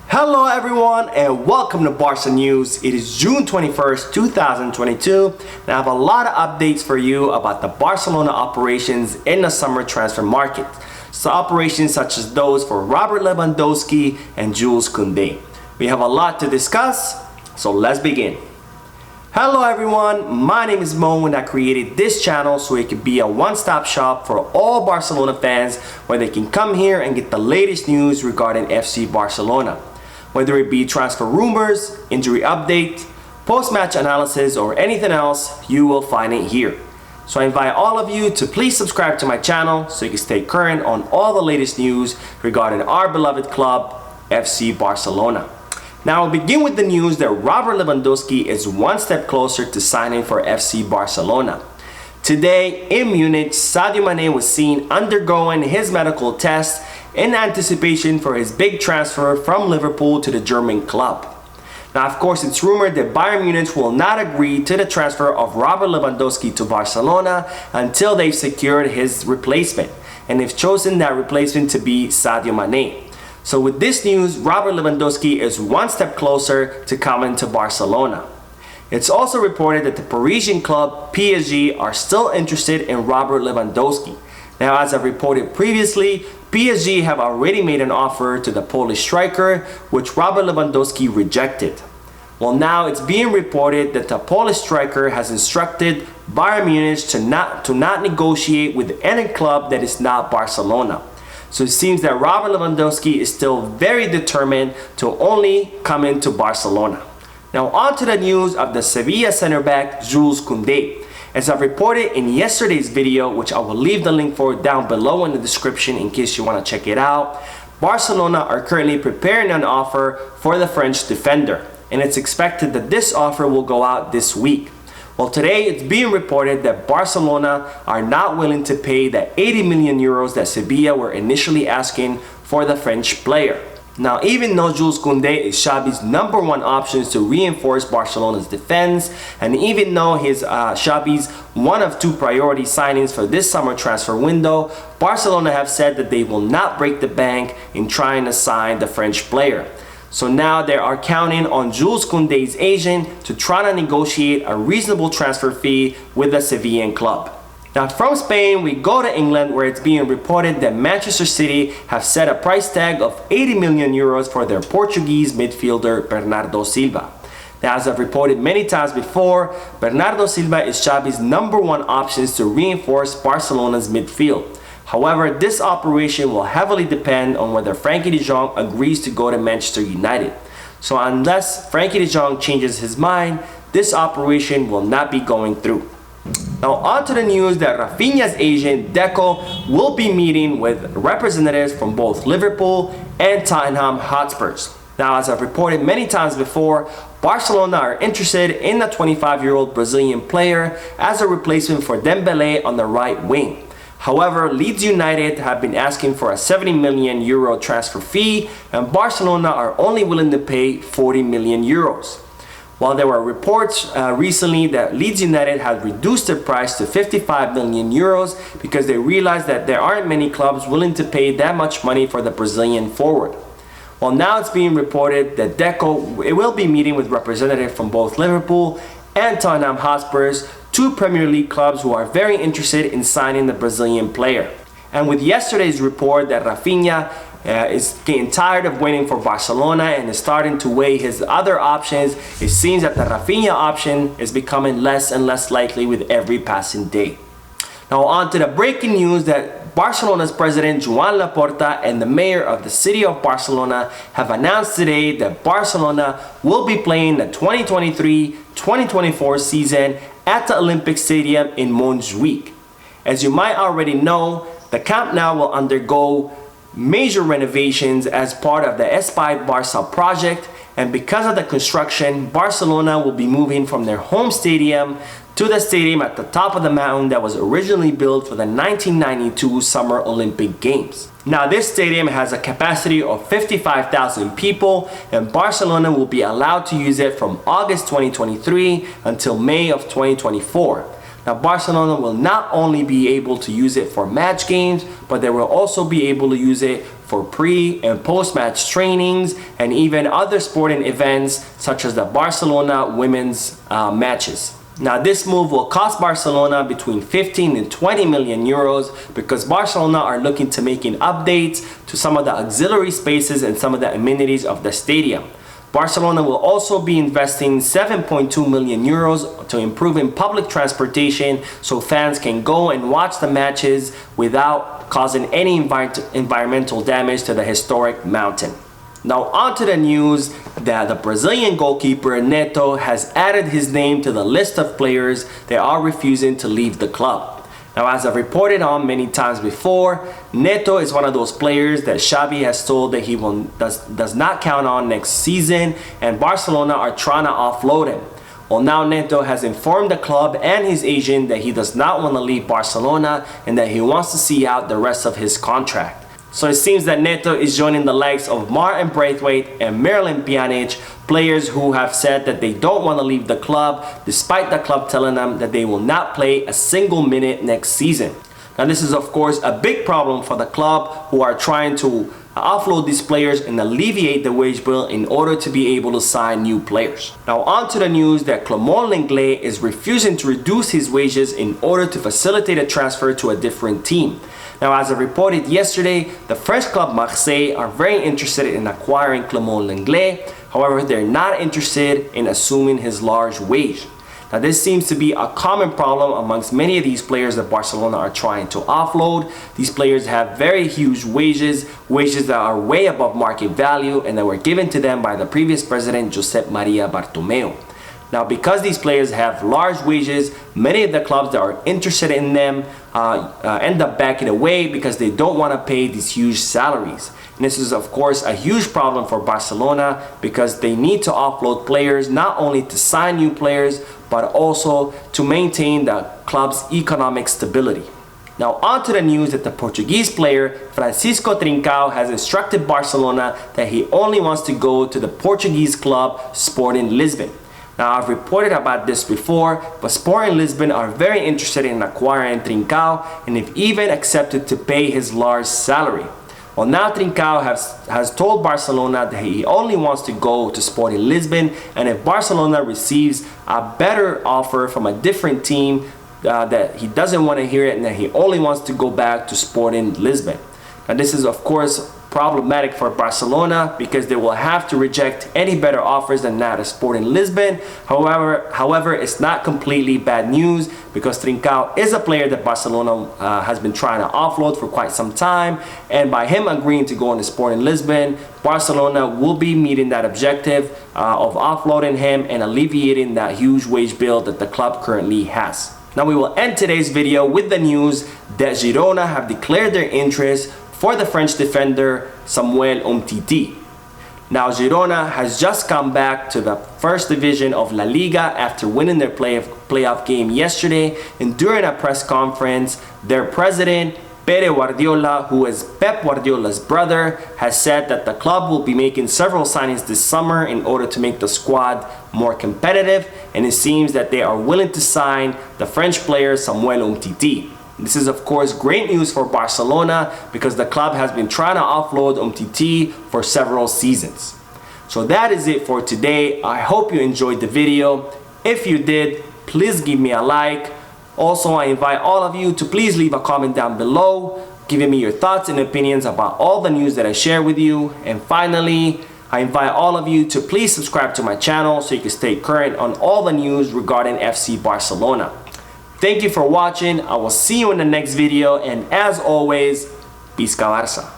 Hello everyone and welcome to Barca News. It is June 21st, 2022 and I have a lot of updates for you about the Barcelona operations in the summer transfer market. So operations such as those for Robert Lewandowski and Jules Koundé. We have a lot to discuss, so let's begin. Hello everyone, my name is Mo and I created this channel so it could be a one-stop shop for all Barcelona fans where they can come here and get the latest news regarding FC Barcelona. Whether it be transfer rumors, injury update, post-match analysis, or anything else, you will find it here. So I invite all of you to please subscribe to my channel so you can stay current on all the latest news regarding our beloved club, FC Barcelona. Now I'll begin with the news that Robert Lewandowski is one step closer to signing for FC Barcelona. Today in Munich, Sadio Mane was seen undergoing his medical test in anticipation for his big transfer from Liverpool to the German club. Now of course it's rumored that Bayern Munich will not agree to the transfer of Robert Lewandowski to Barcelona until they've secured his replacement, and they've chosen that replacement to be Sadio Mane. So with this news, Robert Lewandowski is one step closer to coming to Barcelona. It's also reported that the Parisian club PSG are still interested in Robert Lewandowski. Now, as I've reported previously, PSG have already made an offer to the Polish striker, which Robert Lewandowski rejected. Well, now it's being reported that the Polish striker has instructed Bayern Munich to not negotiate with any club that is not Barcelona. So it seems that Robert Lewandowski is still very determined to only come into Barcelona. Now on to the news of the Sevilla center back Jules Koundé. As I've reported in yesterday's video, which I will leave the link for down below in the description in case you want to check it out, Barcelona are currently preparing an offer for the French defender, and it's expected that this offer will go out this week. Well, today it's being reported that Barcelona are not willing to pay the 80 million euros that Sevilla were initially asking for the French player. Now, even though Jules Koundé is Xavi's #1 option to reinforce Barcelona's defense, and even though he's Xavi's one of two priority signings for this summer transfer window, Barcelona have said that they will not break the bank in trying to sign the French player. So now they are counting on Jules Koundé's agent to try to negotiate a reasonable transfer fee with the Sevillan club. Now from Spain, we go to England where it's being reported that Manchester City have set a price tag of 80 million euros for their Portuguese midfielder Bernardo Silva. Now, as I've reported many times before, Bernardo Silva is Xavi's #1 option to reinforce Barcelona's midfield. However, this operation will heavily depend on whether Frankie de Jong agrees to go to Manchester United. So unless Frankie de Jong changes his mind, this operation will not be going through. Now on to the news that Rafinha's agent Deco will be meeting with representatives from both Liverpool and Tottenham Hotspurs. Now, as I've reported many times before, Barcelona are interested in the 25-year-old Brazilian player as a replacement for Dembélé on the right wing. However, Leeds United have been asking for a 70 million euro transfer fee, and Barcelona are only willing to pay 40 million euros. While there were reports recently that Leeds United had reduced their price to 55 million euros because they realized that there aren't many clubs willing to pay that much money for the Brazilian forward. Well, now it's being reported that Deco will be meeting with representatives from both Liverpool and Tottenham Hotspurs, two Premier League clubs who are very interested in signing the Brazilian player. And with yesterday's report that Rafinha is getting tired of waiting for Barcelona and is starting to weigh his other options, it seems that the Rafinha option is becoming less and less likely with every passing day. Now on to the breaking news that Barcelona's president Joan Laporta and the mayor of the city of Barcelona have announced today that Barcelona will be playing the 2023-2024 season at the Olympic Stadium in Montjuic. As you might already know, the Camp Nou will undergo major renovations as part of the Espai Barça project, and because of the construction, Barcelona will be moving from their home stadium to the stadium at the top of the mountain that was originally built for the 1992 Summer Olympic Games. Now this stadium has a capacity of 55,000 people, and Barcelona will be allowed to use it from August 2023 until May of 2024. Now Barcelona will not only be able to use it for match games, but they will also be able to use it for pre and post-match trainings and even other sporting events such as the Barcelona women's matches. Now this move will cost Barcelona between 15 and 20 million euros because Barcelona are looking to making updates to some of the auxiliary spaces and some of the amenities of the stadium. Barcelona will also be investing 7.2 million euros to improving public transportation so fans can go and watch the matches without causing any environmental damage to the historic mountain. Now on to the news that the Brazilian goalkeeper Neto has added his name to the list of players that are refusing to leave the club. Now, as I've reported on many times before, Neto is one of those players that Xavi has told that he does not count on next season, and Barcelona are trying to offload him. Well, now Neto has informed the club and his agent that he does not want to leave Barcelona and that he wants to see out the rest of his contract. So it seems that Neto is joining the likes of Martin Braithwaite and Miralem Pjanic, players who have said that they don't want to leave the club despite the club telling them that they will not play a single minute next season. Now this is of course a big problem for the club, who are trying to offload these players and alleviate the wage bill in order to be able to sign new players. Now on to the news that Clement Lenglet is refusing to reduce his wages in order to facilitate a transfer to a different team. Now, as I reported yesterday, the French club Marseille are very interested in acquiring Clement Lenglet. However, they're not interested in assuming his large wage. Now, this seems to be a common problem amongst many of these players that Barcelona are trying to offload. These players have very huge wages that are way above market value and that were given to them by the previous president, Josep Maria Bartomeu. Now, because these players have large wages, many of the clubs that are interested in them end up backing away because they don't want to pay these huge salaries. And this is, of course, a huge problem for Barcelona because they need to offload players not only to sign new players, but also to maintain the club's economic stability. Now, on to the news that the Portuguese player Francisco Trincao has instructed Barcelona that he only wants to go to the Portuguese club Sporting Lisbon. Now, I've reported about this before, but Sporting Lisbon are very interested in acquiring Trincao and have even accepted to pay his large salary. Well, now Trincao has told Barcelona that he only wants to go to Sporting Lisbon, and if Barcelona receives a better offer from a different team, that he doesn't want to hear it and that he only wants to go back to Sporting Lisbon. Now, this is, of course, problematic for Barcelona because they will have to reject any better offers than that of Sporting Lisbon. However, it's not completely bad news because Trincao is a player that Barcelona has been trying to offload for quite some time, and by him agreeing to go into Sporting Lisbon, Barcelona will be meeting that objective of offloading him and alleviating that huge wage bill that the club currently has. Now we will end today's video with the news that Girona have declared their interest for the French defender Samuel Umtiti. Now Girona has just come back to the first division of La Liga after winning their playoff game yesterday, and during a press conference, their president Pere Guardiola, who is Pep Guardiola's brother, has said that the club will be making several signings this summer in order to make the squad more competitive, and it seems that they are willing to sign the French player Samuel Umtiti. This is, of course, great news for Barcelona because the club has been trying to offload Umtiti for several seasons. So that is it for today. I hope you enjoyed the video. If you did, please give me a like. Also, I invite all of you to please leave a comment down below, giving me your thoughts and opinions about all the news that I share with you. And finally, I invite all of you to please subscribe to my channel so you can stay current on all the news regarding FC Barcelona. Thank you for watching. I will see you in the next video, and as always, Visca Barça.